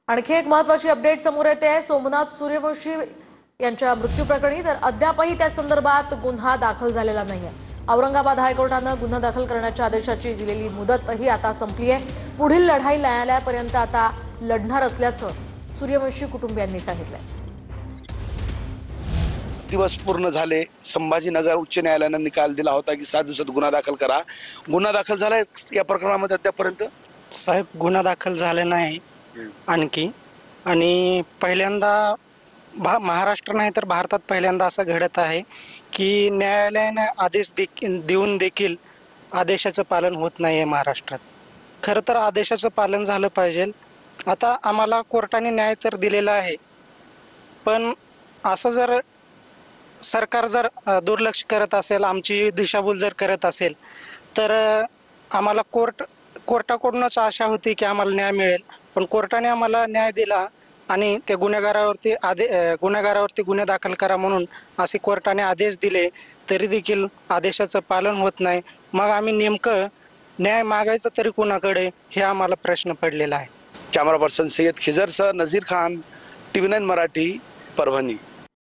आणखी एक महत्त्वाची अपडेट समोर येते आहे सोमनाथ सूर्यवंशी यांच्या मृत्यू प्रकरणी। तर अद्यापही त्या संदर्भात गुन्हा दाखल झालेला नाहीये। औरंगाबाद हायकोर्टाने गुन्हा दाखल करण्याच्या आदेशाची दिलेली मुदतही आता संपली आहे। पुढील लढाई न्यायालयापर्यंत आता लढणार असल्याचं सूर्यवंशी कुटुंबियांनी सांगितलंय। दिवस पूर्ण झाले। संभाजीनगर उच्च न्यायालयाने निकाल दिला होता की 7 दिवसात गुन्हा दाखल करा। गुन्हा दाखल झालाय या प्रकरणामध्ये अद्यापर्यंत? साहेब, गुन्हा दाखल झाले नाही आणखी। आणि पहिल्यांदा महाराष्ट्र नाही तर भारतात पहिल्यांदा असं घडत आहे की न्यायालयाने आदेश देऊन देखील आदेशाचं पालन होत नाही आहे महाराष्ट्रात। खरं तर आदेशाचं पालन झालं पाहिजे। आता आम्हाला कोर्टाने न्याय तर दिलेला आहे, पण असं जर सरकार जर दुर्लक्ष करत असेल, आमची दिशाभूल जर करत असेल, तर आम्हाला कोर्टाकडूनच आशा होती की आम्हाला न्याय मिळेल। पण कोर्टाने आम्हाला न्याय दिला आणि त्या गुन्हेगारावरती गुन्हे दाखल करा म्हणून असे कोर्टाने आदेश दिले, तरी देखील आदेशाचं पालन होत नाही। मग आम्ही नेमकं न्याय मागायचं तरी कोणाकडे, हे आम्हाला प्रश्न पडलेला आहे। कॅमेरा पर्सन सय्यद खिजरसह नजीर खान, TV9 मराठी, परभणी।